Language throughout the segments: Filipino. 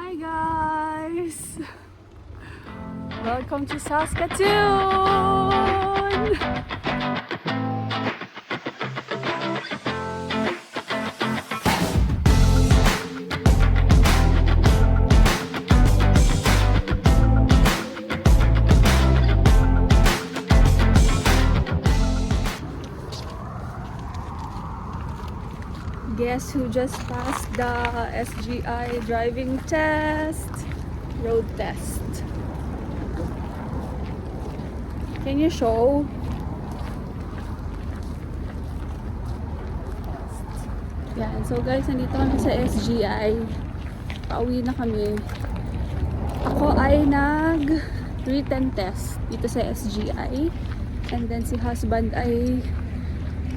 Hi guys! Welcome to Saskatoon! Guess who just passed the SGI driving test? Road test. Can you show? Yan. So guys, nandito kami sa SGI. Pauwi na kami. Ako ay written test dito sa SGI. And then si husband ay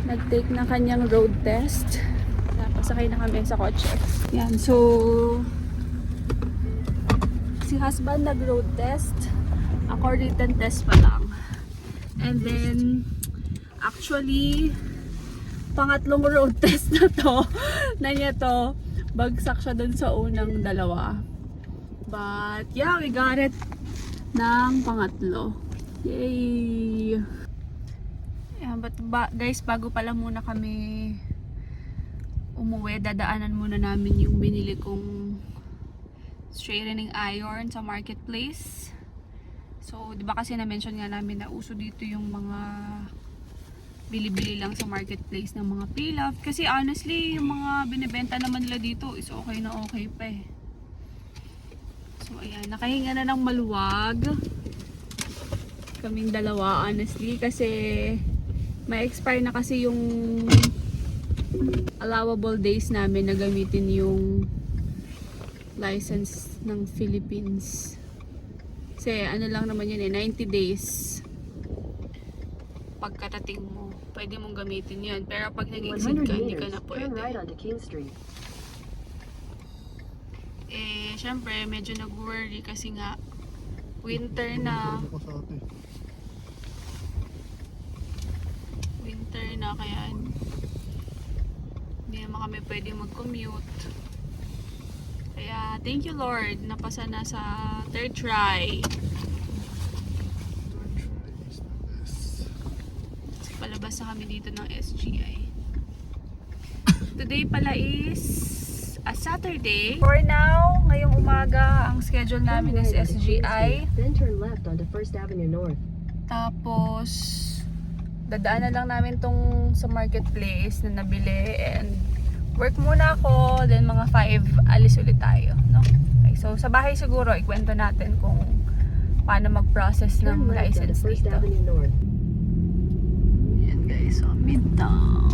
nag-take ng kanyang road test. Sakay na kami sa kotse. Yan, so si husband nag-road test. Ako written test pa lang. And then actually pangatlong road test na to na niya to. Bagsak siya dun sa unang dalawa. But yeah, we got it ng pangatlo. Yay! Yeah, but guys, bago pala muna kami umuwi, dadaanan muna namin yung binili kong straightening iron sa marketplace. So, di ba kasi na-mention nga namin na uso dito yung mga bili-bili lang sa marketplace ng mga peel-off. Kasi honestly, yung mga binibenta naman nila dito is okay na okay pa eh. So, ayan. Nakahinga na ng maluwag kaming dalawa, honestly. Kasi may expire na kasi yung allowable days namin na gamitin yung license ng Philippines. Kasi ano lang naman yun eh, 90 days pagkatating mo, pwede mong gamitin yun. Pero pag nag-exceed ka, hindi ka na pwede. Eh, syempre, medyo nag-worry kasi nga winter na. Winter na, kaya hindi naman kami pwede mag-commute. Kaya thank you Lord, napasa na sa third try. So, palabas na kami dito ng SGI. Today pala is a Saturday. For now, ngayong umaga, ang schedule namin is SGI. Then turn left onto First Avenue North. Tapos dadaanan lang namin tong sa marketplace na nabili and work muna ako, then mga 5 alis ulit tayo, no? Okay, so sa bahay siguro ikwento natin kung paano mag-process ng license dito. Yan guys, so Midtown.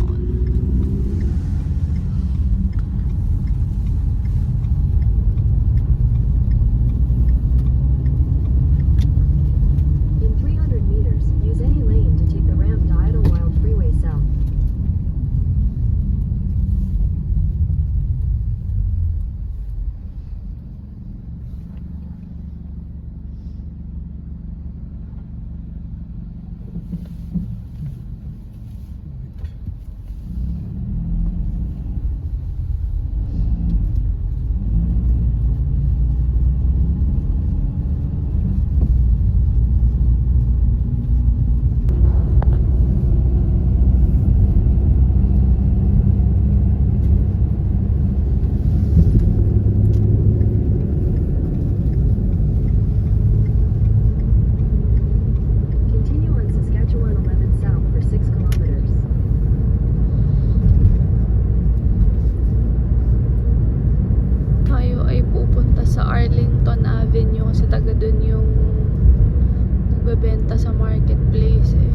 Nagbebenta sa marketplace eh.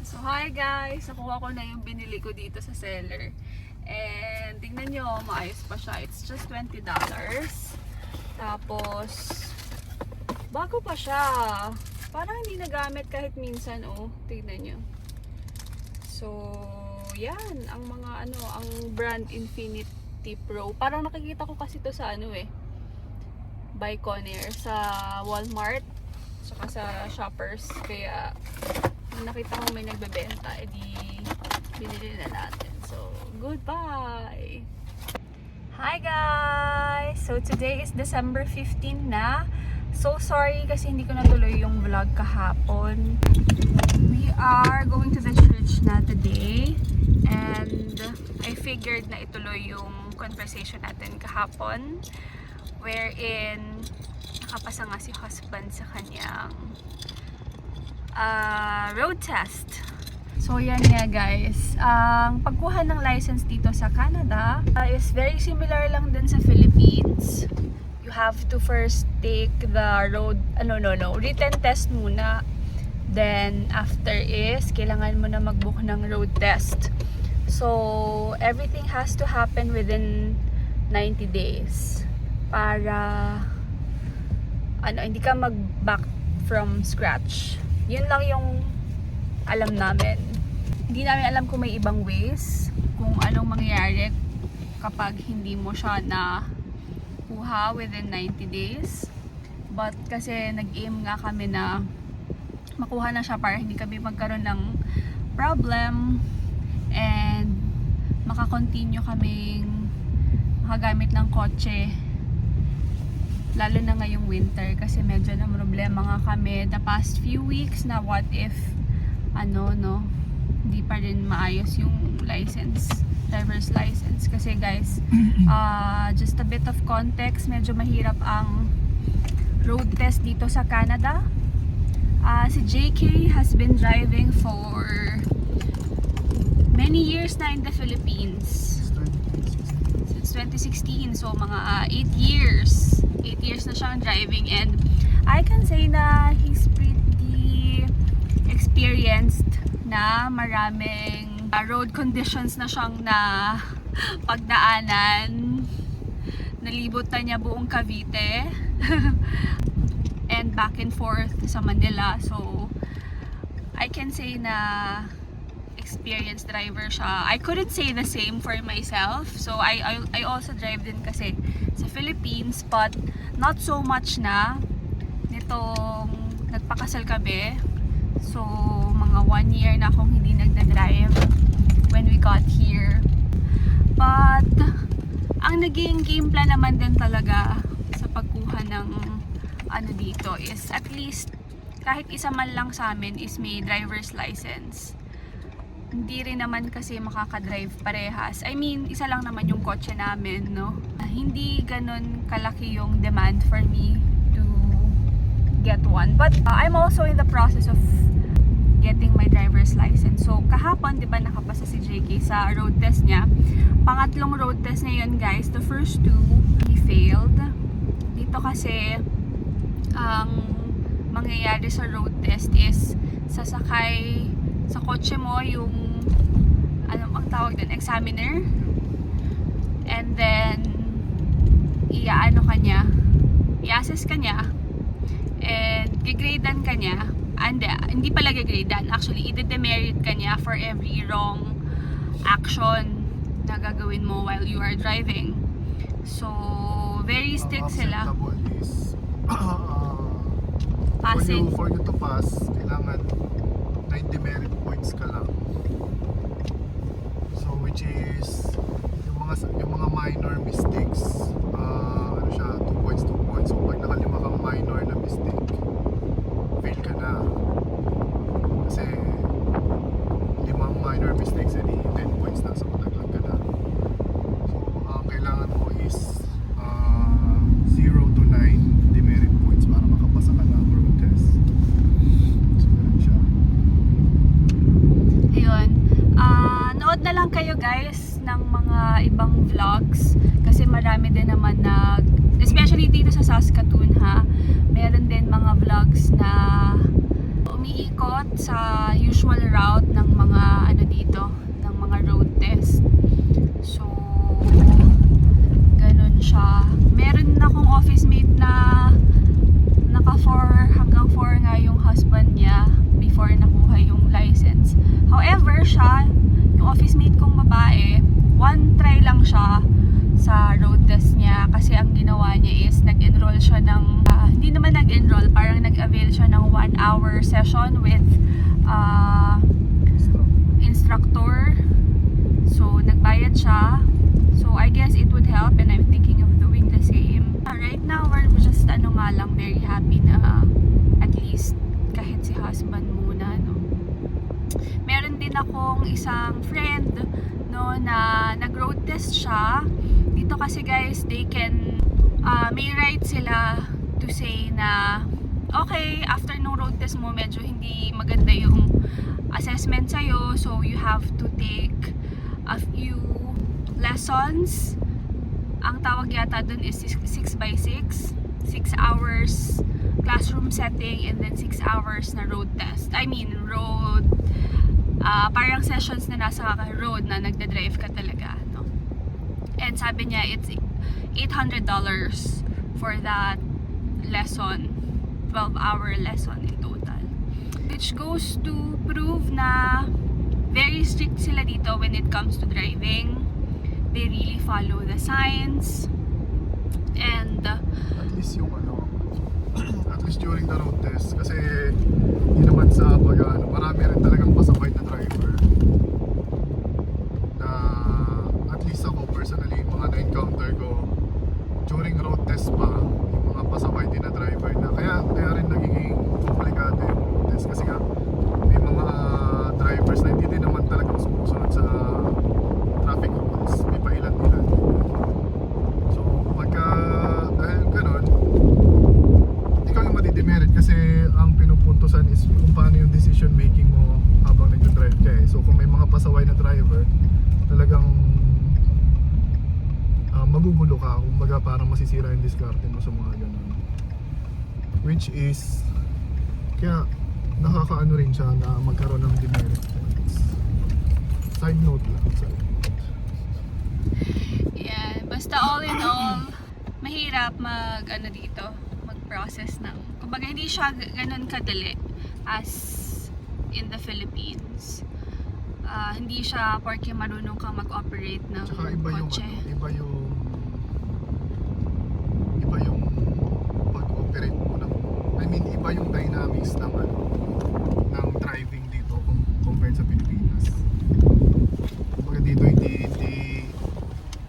So hi guys, nakuha ko na yung binili ko dito sa seller. And tingnan nyo, maayos pa siya. It's just $20. Tapos bago pa siya. Parang hindi nagamit kahit minsan, oh. Tingnan nyo. So yan, ang mga ang brand Infinity Pro. Parang nakikita ko kasi to sa Baikonur, sa Walmart, saka sa Shoppers. Kaya Nung nakita ko may nagbebenta, edi binili na natin. So, goodbye! Hi guys! So, today is December 15 na. So, sorry kasi hindi ko natuloy yung vlog kahapon. We are going to the church na today. And I figured na ituloy yung conversation natin kahapon. Wherein, nakapasa nga si husband sa kanyang road test. So yan nga guys, ang pagkuha ng license dito sa Canada is very similar lang din sa Philippines. You have to first take the written test muna. Then after is, kailangan mo na mag-book ng road test. So everything has to happen within 90 days para hindi ka mag-back from scratch. Yun lang yung alam namin. Hindi namin alam kung may ibang ways, kung anong mangyayari kapag hindi mo siya na kuha within 90 days. But kasi nag-aim nga kami na makuha na siya para hindi kami magkaroon ng problem and makakontinue kaming makagamit ng kotse lalo na ngayong winter kasi medyo na problema nga kami the past few weeks na what if hindi pa rin maayos yung driver's license kasi guys just a bit of context, medyo mahirap ang road test dito sa Canada. Si JK has been driving for many years na in the Philippines. Since 2016. So, mga 8 years. 8 years na siyang driving. And I can say na he's pretty experienced na maraming road conditions na siyang na pagdaanan. Nalibot na niya buong Cavite. And back and forth sa Manila. So, I can say na experienced driver siya. I couldn't say the same for myself. So, I also drive din kasi sa Philippines, but not so much na. Nitong nagpakasal kami. So, mga 1 year na akong hindi nagda-drive when we got here. But, ang naging game plan naman din talaga sa pagkuha ng dito is at least kahit isa man lang sa amin is may driver's license. Hindi rin naman kasi makakadrive parehas. I mean, isa lang naman yung kotse namin, no? Hindi ganun kalaki yung demand for me to get one. But I'm also in the process of getting my driver's license. So, kahapon, di ba, nakapasa si JK sa road test niya. Pangatlong road test niya yun, guys. The first two, he failed. Dito kasi, ang mangyayari sa road test is sasakay sa kotse mo yung ang tawag din, examiner, and then i-assess ka niya and gigradean ka niya, and hindi pala gigradean, actually i-demerit ka niya for every wrong action na gagawin mo while you are driving. So very strict sila. Is Passing. For you to pass, kailangan 9 demerit points ka lang. So which is yung mga minor mistakes, 2 points. So pag nakalima kang minor na mistake, fail ka na. Kasi 5 minor mistakes, edi 10 points na, so mataglag ka na. So ang kailangan mo is 0 to 9 demerit points para makapasa ka ng road test. So ganun siya. Ayun. Nood na lang kayo guys ng mga ibang vlogs kasi marami din naman especially dito sa Saskatoon meron din mga vlogs na umiikot sa usual route ng mga dito, ng mga road test. So ganun siya. Meron akong office mate na naka 4 hanggang 4 nga yung husband niya before nakuha yung license. However, yung office mate kong babae, 1 try lang siya sa road test niya kasi ang ginawa niya is nag-enroll siya ng hindi naman nag-enroll, parang nag-avail siya ng 1-hour session with instructor. So, nagbayad siya. So, I guess it would help and I'm thinking of doing the same. Right now, we're just very happy na at least kahit si husband muna, no. Meron din akong isang friend, no, na nag-road test siya. Dito kasi guys, they can, may right sila to say na, okay, after nung road test mo, medyo hindi maganda yung assessment sa'yo. So, you have to take a few lessons. Ang tawag yata dun is 6x6. 6 hours classroom setting and then 6 hours na road test. I mean, road, parang sessions na nasa road na nagda-drive ka talaga, no? And sabi niya, it's $800 for that lesson. 12-hour lesson in total. Which goes to prove na very strict sila dito when it comes to driving. They really follow the signs. And at least yung at least during the road test, kasi hindi naman sa marami rin talagang pasaway na driver na at least ako personally, mga na-encounter ko during road test pa, yung mga pasaway din na driver na kaya rin nagiging komplikado yung road test kasi nga may mga drivers na hindi din naman talagang sumusunod sa traffic rules, may pailan-ilan. So pagka dahil ganun, ikaw yung madidemerit kasi ang pinupuntusan is kung paano yung decision making mo habang nag-drive ka eh. So kung may mga pasaway na driver, talagang magugulo ka, kumbaga parang masisira yung diskarte mo sa mga ganun, which is kaya nakakaano rin siya na magkaroon ng demerit points. Side note lang, side note. yeah, basta all in all, mahirap mag-process ng, kumbaga hindi siya ganun kadali as in the Philippines. Hindi siya porque marunong kang mag-operate ng Tsaka iba yung kotse. iba yung pag-operate mo ng, I mean iba yung dynamics ng ng driving dito compared sa Pilipinas. Kumbaga dito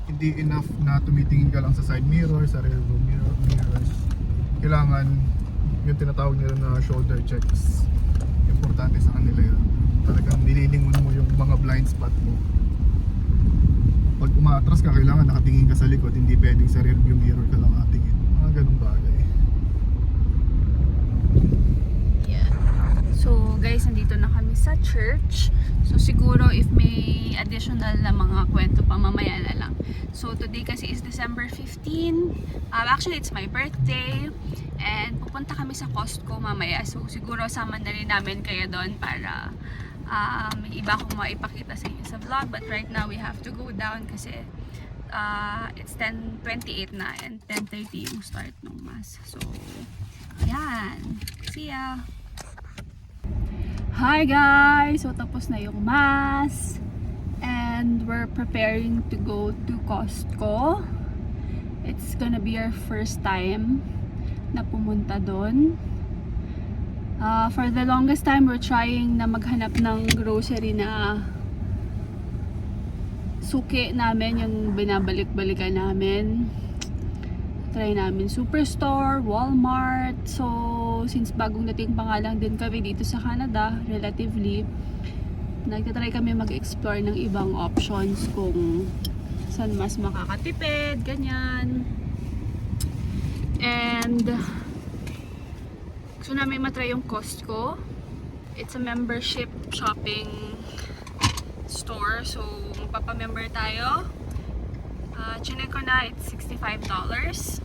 hindi enough na tumitingin ka lang sa side mirror, sa rear view mirrors. Kailangan yung tinatawag nila na shoulder checks. Importante sa kanila yun. Talagang nililingon mo yung mga blind spot mo. Pag umaatras ka, kailangan nakatingin ka sa likod, hindi pwedeng sa rear view mirror ka lang nakatingin. Mga ganung bagay. Yeah. So guys, nandito na kami sa church. So siguro if may additional na mga kwento pa mamaya na lang. So today kasi is December 15. Actually it's my birthday. And pupunta kami sa Costco mamaya. So siguro sama na rin namin kayo doon para may iba akong maipakita sa inyo sa vlog. But right now we have to go down kasi it's 10:28 na and 10:30 yung start ng mass. So yan. See ya! Hi guys! So tapos na yung mass and we're preparing to go to Costco. It's gonna be our first time na pumunta doon. For the longest time we're trying na maghanap ng grocery na suki namin, yung binabalik-balikan namin. Try namin Superstore, Walmart. So since bagong dating pa nga lang din kami dito sa Canada, relatively, nagtatry kami mag-explore ng ibang options kung saan mas makakatipid, ganyan. And gusto namin matry yung Costco. It's a membership shopping store. So magpapamember tayo. Chinek ko na, it's $65.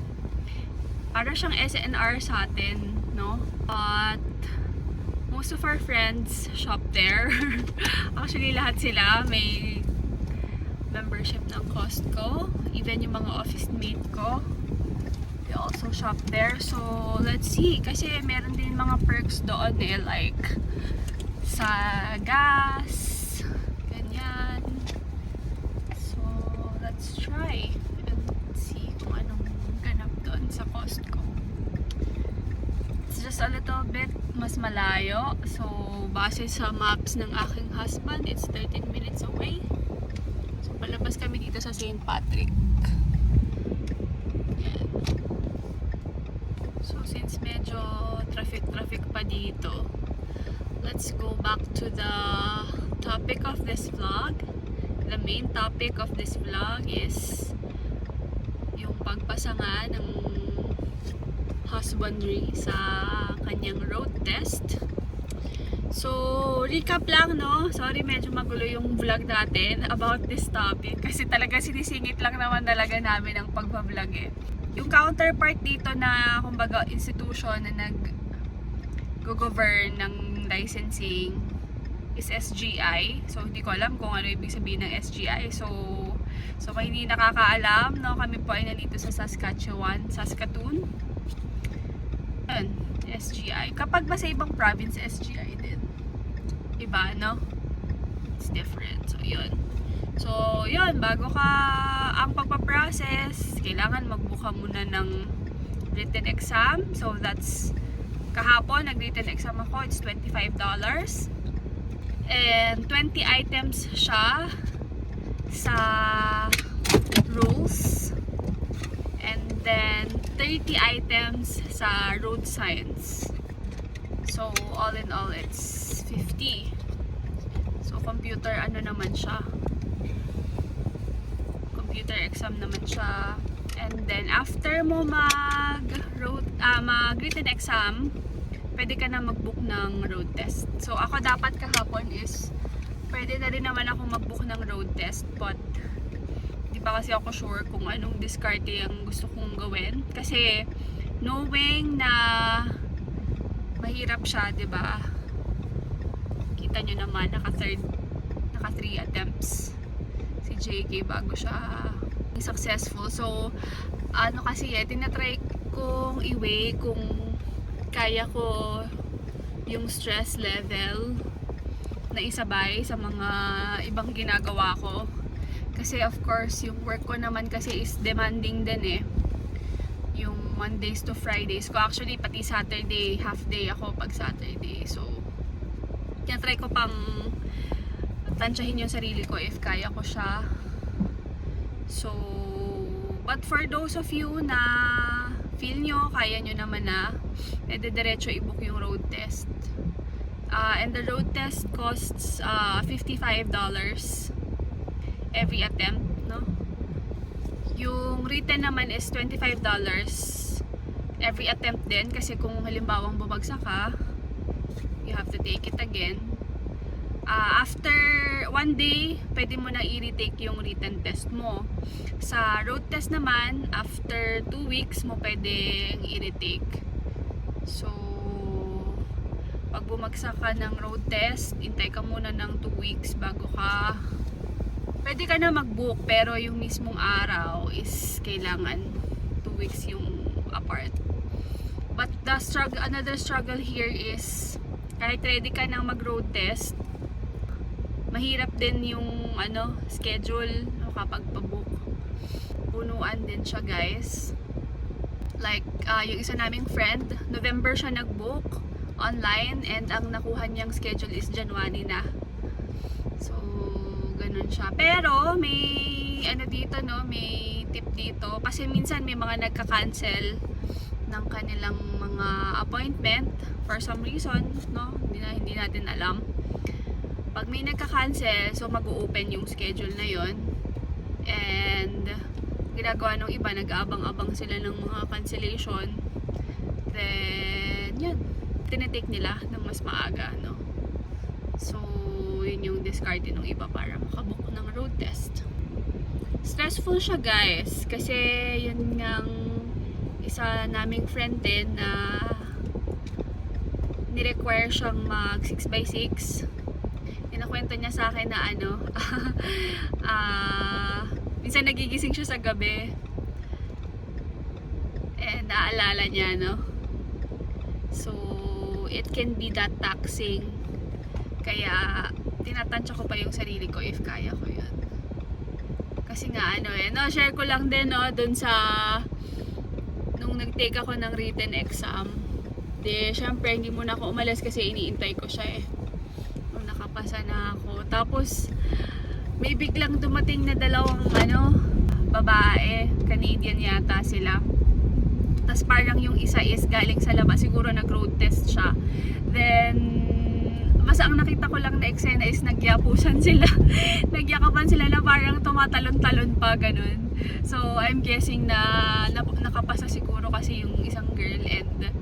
Para siyang SNR sa atin, no? But most of our friends shop there. Actually, lahat sila may membership ng Costco. Even yung mga office mate ko, they also shop there. So, let's see. Kasi meron din mga perks doon eh, like sa gas, ganyan. So, let's try and see kung anong ganap doon sa Costco. It's just a little bit mas mas malayo. So, base sa maps ng aking husband, it's 13 minutes away. So, palabas kami dito sa St. Patrick. Yan. So, since medyo traffic pa dito, let's go back to the topic of this vlog. The main topic of this vlog is yung pagpasa nga ng husbandry sa kanyang road test. So, recap lang, no? Sorry, medyo magulo yung vlog natin about this topic. Kasi talaga sinisingit lang naman talaga namin ang pagbablog eh. Yung counterpart dito na, kumbaga, institution na nag-govern ng licensing is SGI. So, hindi ko alam kung ano ibig sabihin ng SGI. So kung hindi nakakaalam, no, kami po ay nandito sa Saskatchewan, Saskatoon. Yun, SGI. Kapag ba sa ibang province, SGI din. Iba, no? It's different. So, yun. So, yun. Bago ka ang pagpaprocess, kailangan magbook ka muna ng written exam. So, that's kahapon, nag-written exam ako. It's $25. And 20 items siya sa rules. And then 30 items sa road science. So, all in all, it's 50. So, computer ano naman siya. Computer exam naman siya. And then, after mo mag-written exam, pwede ka na mag-book ng road test. So, ako dapat kahapon is, pwede na rin naman ako mag-book ng road test. But, di pa kasi ako sure kung anong discarte ang gusto kong gawin. Kasi, knowing na mahirap siya, di ba? Kita nyo naman, naka 3 attempts si JK bago siya successful. So, ano kasi tinatry kong i-weigh kung kaya ko yung stress level na isabay sa mga ibang ginagawa ko. Kasi of course, yung work ko naman kasi is demanding din eh. Yung Mondays to Fridays ko. Actually, pati Saturday, half day ako pag Saturday. So, tinatry ko pang tansyahin yung sarili ko if kaya ko siya. So, but for those of you na feel nyo, kaya nyo naman na, pwede diretso i-book yung road test. And the road test costs $55 every attempt, no? Yung written naman is $25 every attempt din, kasi kung halimbawang bumagsak ka, you have to take it again. After 1 day, pwede mo na i-retake yung written test mo. Sa road test naman, after 2 weeks mo pwedeng i-retake. So, pag bumagsak ka ng road test, hintay ka muna ng 2 weeks bago ka pwede ka na mag-book, pero yung mismong araw is kailangan 2 weeks yung apart. But the struggle, another struggle here is kahit ready ka nang mag-road test, mahirap din yung schedule kapag pa-book. Punuan din siya, guys. Like, yung isa naming friend, November siya nag-book online, and ang nakuha niyang schedule is January na. So, ganun siya. Pero, may dito, no? May tip dito. Kasi minsan may mga nagka-cancel ng kanilang mga appointment for some reason, no? Hindi natin alam. Pag may nagka-cancel, so mag-open yung schedule na yon. And ginagawa ng iba, nag-aabang-abang sila ng mga cancellation. Then, yun, tinitake nila ng mas maaga, no? So, yun yung discard ng iba para makabook ng road test. Stressful siya, guys, kasi yun ngang isa naming friend din na ni-require siyang mag 6x6. Inakwento niya sa akin na minsan nagigising siya sa gabi and naalala niya, no? So, it can be that taxing. Kaya, tinatansya ko pa yung sarili ko if kaya ko yun. Kasi nga, share ko lang din, no, dun sa nung nag-take ako ng written exam. Di, syempre, hindi muna ako umalis kasi iniintay ko siya eh. Nung nakapasa na ako. Tapos, may biglang dumating na dalawang babae. Canadian yata sila. Tapos parang yung isa is galing sa labas. Siguro nag-road test siya. Then, basta ang nakita ko lang na eksena is nagyapusan sila. Nagyakapan sila na parang tumatalon-talon pa, ganun. So, I'm guessing na nakapasa siguro kasi yung isang girl and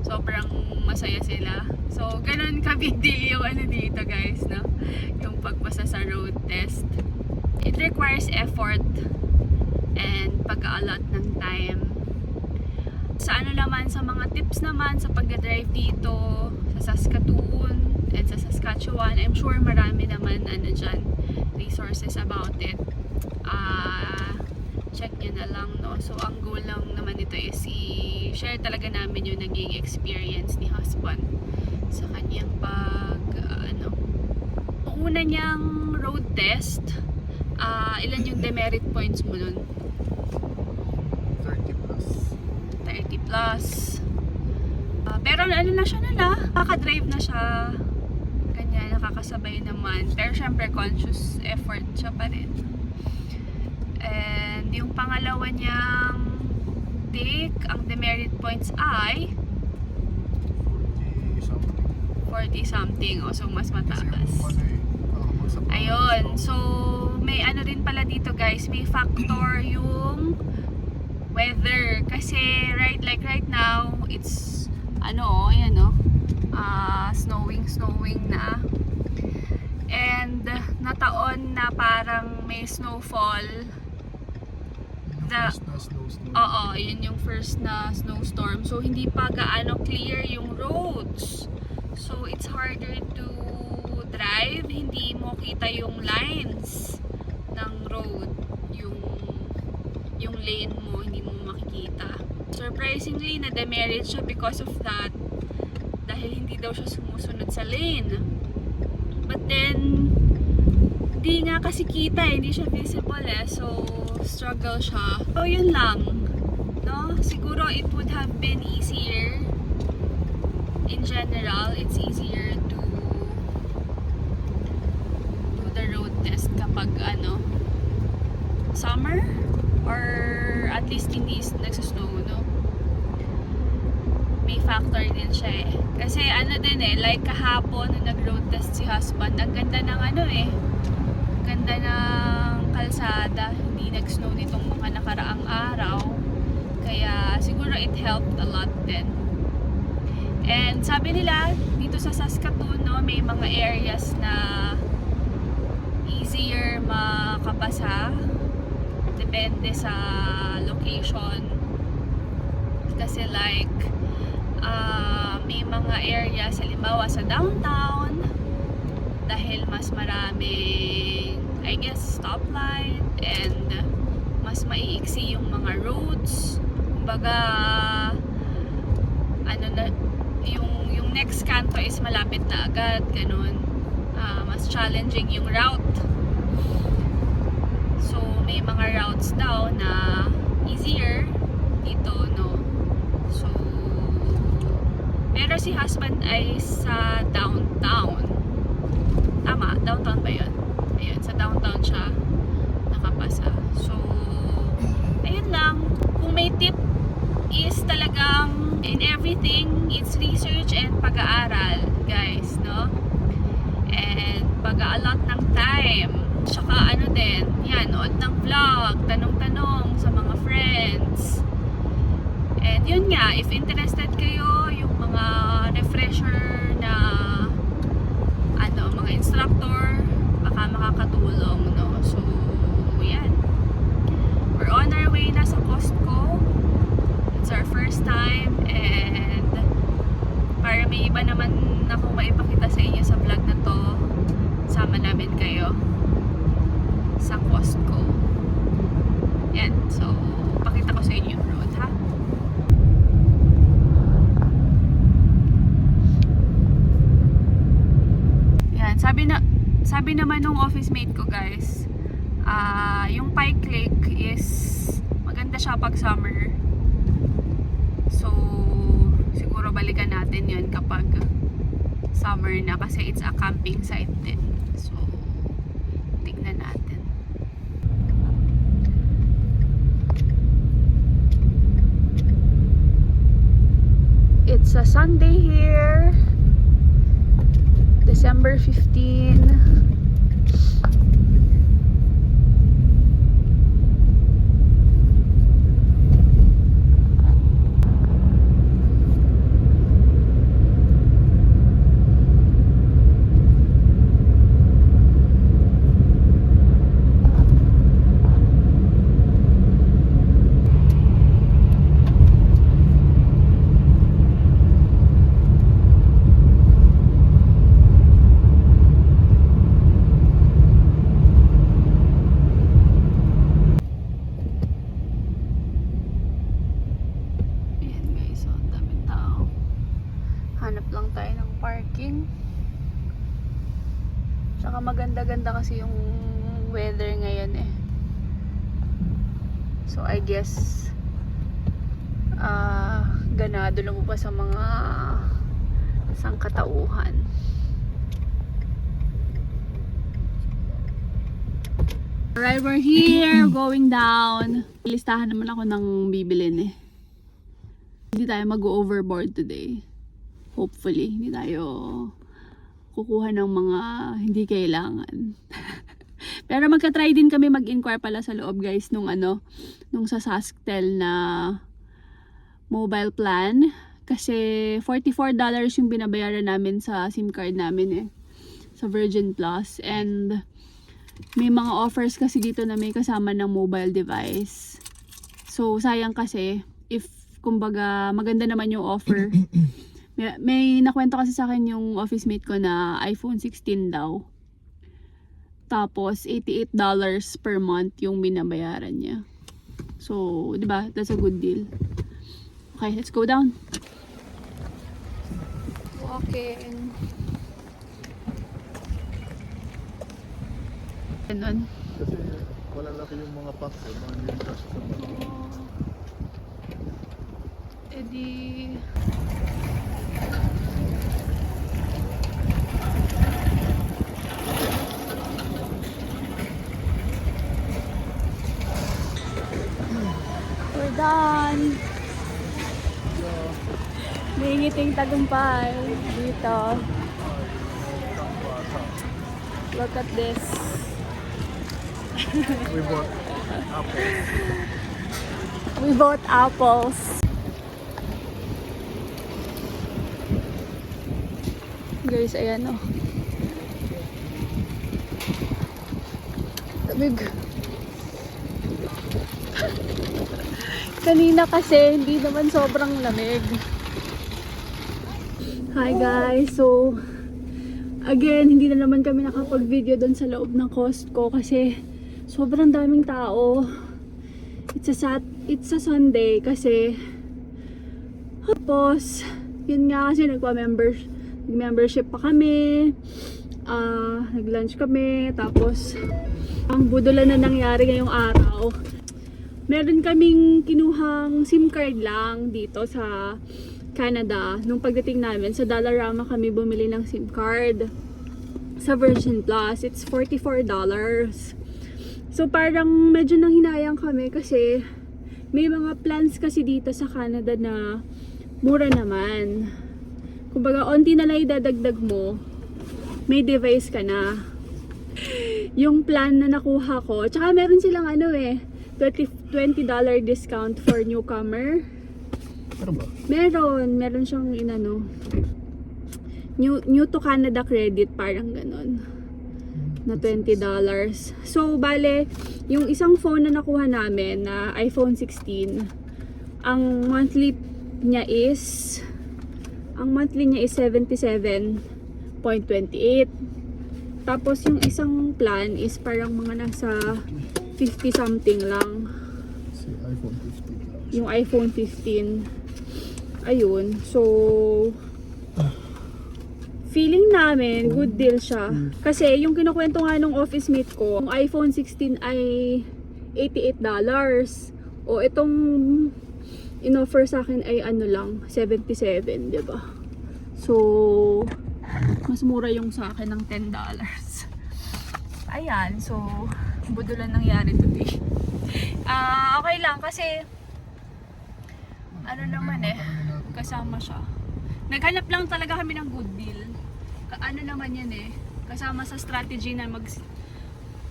sobrang masaya sila. So, ganun ka-big deal yung dito guys, no? Yung pagpasa sa road test. It requires effort and pag-aalot ng time. Sa naman, sa mga tips naman sa pag-drive dito sa Saskatoon and sa Saskatchewan, I'm sure marami naman dyan resources about it. Check nyo na lang, no? So, ang goal lang naman nito is i-share talaga namin yung naging experience ni husband sa kanyang una niyang road test. Ilan yung demerit points mo nun? 30 plus. 30 plus. Pero na siya nakaka-drive na siya. Kanya, nakakasabay naman. Pero syempre, conscious effort siya pa rin. And yung pangalawa niyang take, ang demerit points ay 40 something. O, so mas mataas. Ayun. So, may rin pala dito guys. May factor yung weather. Kasi right now, it's snowing na. And nataon na parang may snowfall. First na snowstorm. Oo, yun yung first na snowstorm. So, hindi pa gaano clear yung roads. So, it's harder to drive. Hindi mo kita yung lines ng road. Yung lane mo, hindi mo makikita. Surprisingly, na-demerit siya because of that. Dahil hindi daw siya sumusunod sa lane. But then, hindi nga kasi kita, hindi siya visible eh. So, struggle siya. So, yun lang. No? Siguro, it would have been easier. In general, it's easier to do the road test kapag summer? Or at least hindi nagsasnow, no? May factor din siya eh. Kasi like kahapon nung nag-road test si husband, ang ganda ng ganda ng kalsada, hindi nag-snow nitong mga nakaraang araw. Kaya siguro it helped a lot din. And sabi nila, dito sa Saskatoon, no, may mga areas na easier makapasa. Depende sa location. Kasi may mga areas, halimbawa sa downtown, dahil mas maraming, I guess, stoplight and mas maiiksi yung mga roads. Kumbaga, yung next kanto is malapit na agad, ganun. Mas challenging yung route. So, may mga routes daw na easier dito, no? So, pero si husband ay sa downtown. Tama, downtown ba yun? Ayun, sa downtown siya nakapasa. So, ayun lang. Kung may tip is talagang in everything, it's research and pag-aaral, guys, no? And pag-aalot ng time. Tsaka din, yan, nood ng vlog, tanong-tanong sa mga friends. And yun nga, if interested kayo, yung mga refresher na mga instructor, baka makakatulong, no? So, yan. We're on our way na sa Costco. It's our first time and para may iba naman akong maipakita sa inyo sa vlog na to, sama namin kayo sa Costco. Yan. So, pakita ko sa inyo yung road, ha? Yan. Sabi naman nung office mate ko, guys, yung Pike Lake is maganda siya pag summer. So, siguro balikan natin yun kapag summer na kasi it's a camping site din. So, tignan natin. It's a Sunday here. December 15. Ayan guys, so ang daming tao. Hanap lang tayo ng parking. Saka maganda-ganda kasi yung weather ngayon eh. So I guess ganado lumabas sa mga sangkatauhan. Alright, we're here, going down. Listahan naman ako ng bibilin eh. Hindi tayo mag-overboard today. Hopefully, hindi tayo kukuha ng mga hindi kailangan. Pero magka-try din kami mag-inquire pala sa loob guys nung sa Sasktel na mobile plan. Kasi $44 yung binabayaran namin sa SIM card namin eh. Sa Virgin Plus. And may mga offers kasi dito na may kasama ng mobile device. So sayang kasi if kumbaga maganda naman yung offer. May nakwento kasi sa akin yung office mate ko na iPhone 16 daw. Tapos $88 per month yung binabayaran niya. So, 'di ba? That's a good deal. Okay, let's go down. Walking. Ganun. Kasi malalaki yung mga packs eh, mga hindi kasi sa mga Edi we're done. May ngiting tagumpay dito. Look at this. we bought apples. We bought apples. Guys, ayan oh. Tabig. Kanina kasi hindi naman sobrang lamig. Hi guys, so again, hindi na naman kami nakapag-video doon sa loob ng Costco kasi sobrang daming tao. It's a Sunday kasi tapos yun nga kasi nag-membership pa kami. Nag-lunch kami tapos ang budulan na nangyari ngayong araw. Meron kaming kinuhang SIM card lang dito sa Canada. Nung pagdating namin, sa Dollarama kami bumili ng SIM card. Sa Virgin Plus, it's $44. So parang medyo nang hinayang kami kasi may mga plans kasi dito sa Canada na mura naman. Kumbaga, onti na lang idadagdag mo, may device ka na. Yung plan na nakuha ko, tsaka meron silang $20 discount for newcomer. Ano ba? Meron siyang new to Canada credit, parang ganun. Na $20. So, bale, yung isang phone na nakuha namin na iPhone 16, ang monthly niya is 77.28. Tapos yung isang plan is parang mga nasa 50 something lang. Si iPhone 15. Yung iPhone 15. Ayun. So, feeling namin, good deal siya. Kasi yung kinukwento nga nung office mate ko, yung iPhone 16 ay $88. O in-offer sa akin ay ano lang, 77, di ba? So, mas mura yung sa akin ng $10. Ayan, so, budulan nangyari today. Okay lang kasi, ano naman kasama siya. Naghanap lang talaga kami ng good deal. Ano naman yan kasama sa strategy na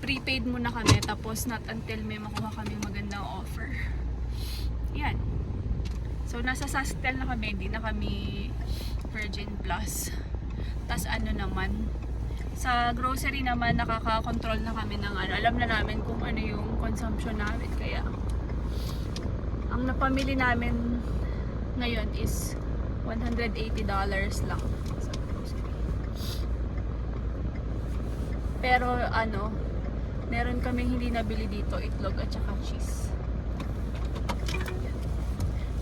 prepaid muna kami tapos not until may makuha kami magandang offer. Yan. So nasa Sastel na kami, hindi na kami Virgin Plus. Tas ano naman, sa grocery naman nakaka-control na kami ng ano, alam na namin kung ano yung consumption namin, kaya ang napamili namin ngayon is $180 lang sa grocery. Pero ano, meron kaming hindi nabili dito, itlog at saka cheese.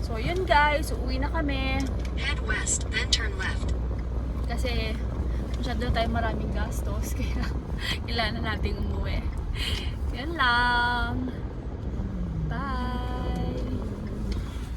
So yun guys, uuwi na kami. Head west, then turn left. Kasi masyado tayo maraming gastos, kaya kailangan nating umuwi. Yan lang.